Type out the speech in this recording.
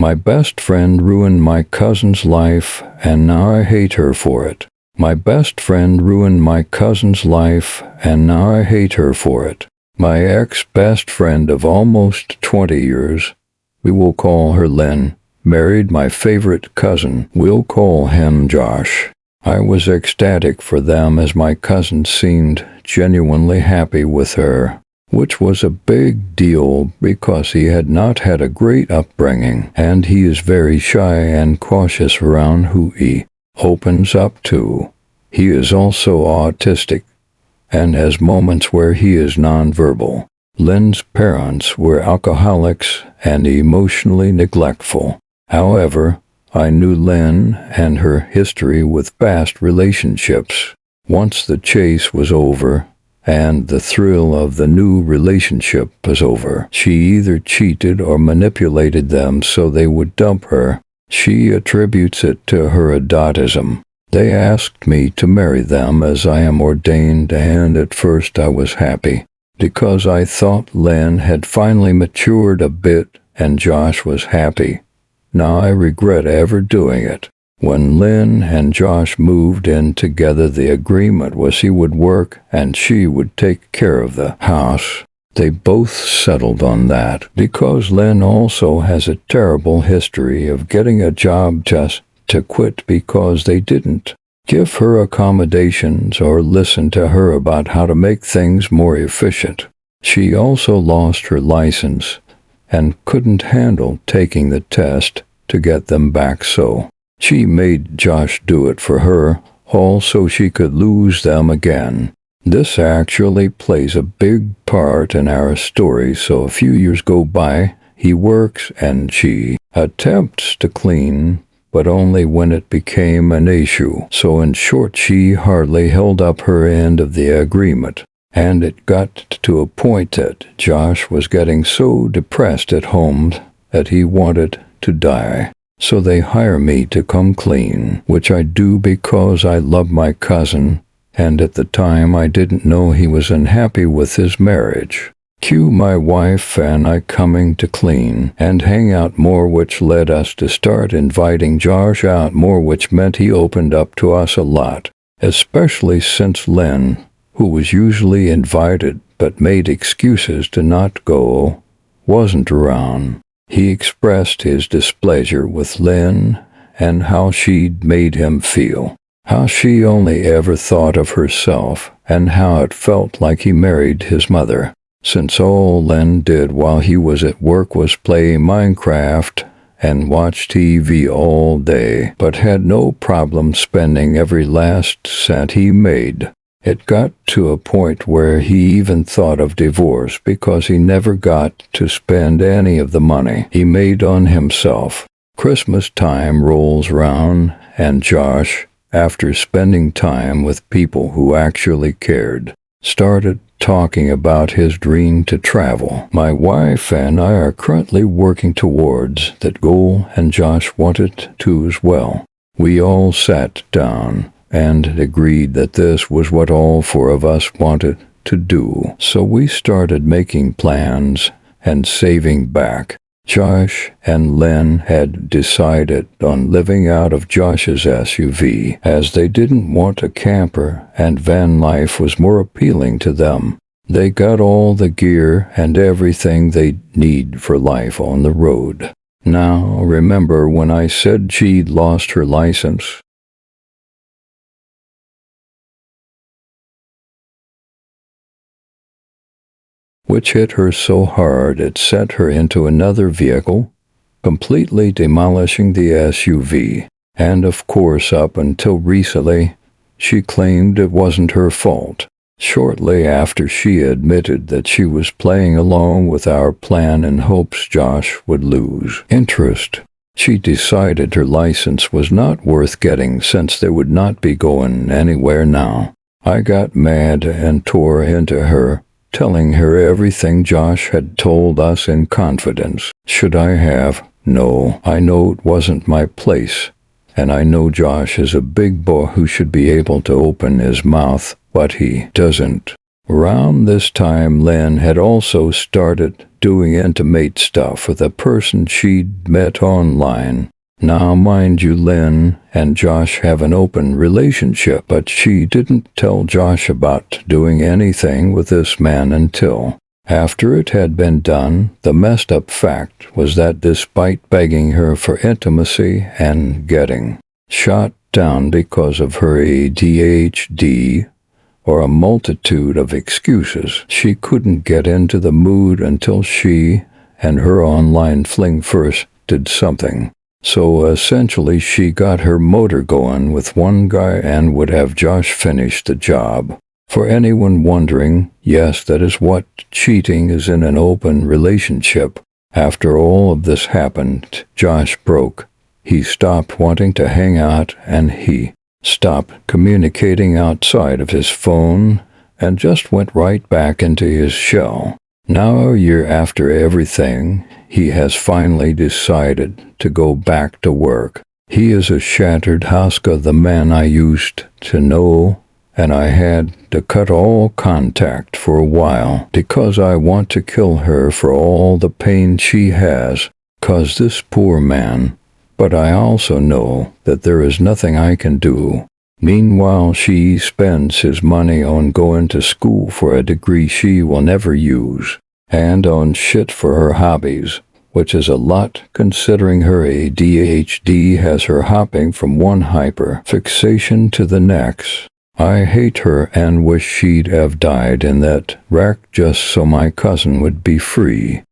My best friend ruined my cousin's life, and now I hate her for it. My best friend ruined my cousin's life, and now I hate her for it. My ex-best friend of almost 20 years, we will call her Lynn, married my favorite cousin. We'll call him Josh. I was ecstatic for them as my cousin seemed genuinely happy with her, which was a big deal because he had not had a great upbringing, and he is very shy and cautious around who he opens up to. He is also autistic and has moments where he is nonverbal. Lynn's parents were alcoholics and emotionally neglectful. However, I knew Lynn and her history with past relationships. Once the chase was over and the thrill of the new relationship was over, she either cheated or manipulated them so they would dump her. She attributes it to her adoptism. They asked me to marry them as I am ordained, and at first I was happy because I thought Lynn had finally matured a bit and Josh was happy. Now I regret ever doing it. When Lynn and Josh moved in together, the agreement was he would work and she would take care of the house. They both settled on that because Lynn also has a terrible history of getting a job just to quit because they didn't give her accommodations or listen to her about how to make things more efficient. She also lost her license and couldn't handle taking the test to get them back, so she made Josh do it for her, all so she could lose them again. This actually plays a big part in our story, so a few years go by, he works and she attempts to clean, but only when it became an issue. So in short, she hardly held up her end of the agreement. And it got to a point that Josh was getting so depressed at home that he wanted to die. So they hire me to come clean, which I do because I love my cousin, and at the time I didn't know he was unhappy with his marriage. Cue my wife and I coming to clean and hang out more, which led us to start inviting Josh out more, which meant he opened up to us a lot, especially since Lynn, who was usually invited but made excuses to not go, wasn't around. He expressed his displeasure with Lynn and how she'd made him feel, how she only ever thought of herself, and how it felt like he married his mother, since all Lynn did while he was at work was play Minecraft and watch TV all day, but had no problem spending every last cent he made. It got to a point where he even thought of divorce because he never got to spend any of the money he made on himself. Christmas time rolls round, and Josh, after spending time with people who actually cared, started talking about his dream to travel. My wife and I are currently working towards that goal, and Josh wanted to as well. We all sat down and agreed that this was what all four of us wanted to do. So we started making plans and saving back. Josh and Lynn had decided on living out of Josh's SUV, as they didn't want a camper and van life was more appealing to them. They got all the gear and everything they need for life on the road. Now, remember when I said she'd lost her license? Which hit her so hard it sent her into another vehicle, completely demolishing the SUV. And of course, up until recently, she claimed it wasn't her fault. Shortly after, she admitted that she was playing along with our plan in hopes Josh would lose interest. She decided her license was not worth getting since they would not be going anywhere now. I got mad and tore into her, telling her everything Josh had told us in confidence. Should I have? No, I know it wasn't my place, and I know Josh is a big boy who should be able to open his mouth, but he doesn't. Around this time, Lynn had also started doing intimate stuff with a person she'd met online. Now, mind you, Lynn and Josh have an open relationship, but she didn't tell Josh about doing anything with this man until after it had been done. The messed up fact was that despite begging her for intimacy and getting shot down because of her ADHD, or a multitude of excuses, she couldn't get into the mood until she and her online fling first did something. So essentially she got her motor going with one guy and would have Josh finish the job. For anyone wondering, yes, that is what cheating is in an open relationship. After all of this happened, Josh broke. He stopped wanting to hang out and he stopped communicating outside of his phone and just went right back into his shell. Now, a year after everything, he has finally decided to go back to work. He is a shattered husk of the man I used to know, and I had to cut all contact for a while because I want to kill her for all the pain she has, 'cause this poor man. But I also know that there is nothing I can do. Meanwhile, she spends his money on going to school for a degree she will never use, and on shit for her hobbies, which is a lot considering her ADHD has her hopping from one hyper-fixation to the next. I hate her and wish she'd have died in that wreck just so my cousin would be free.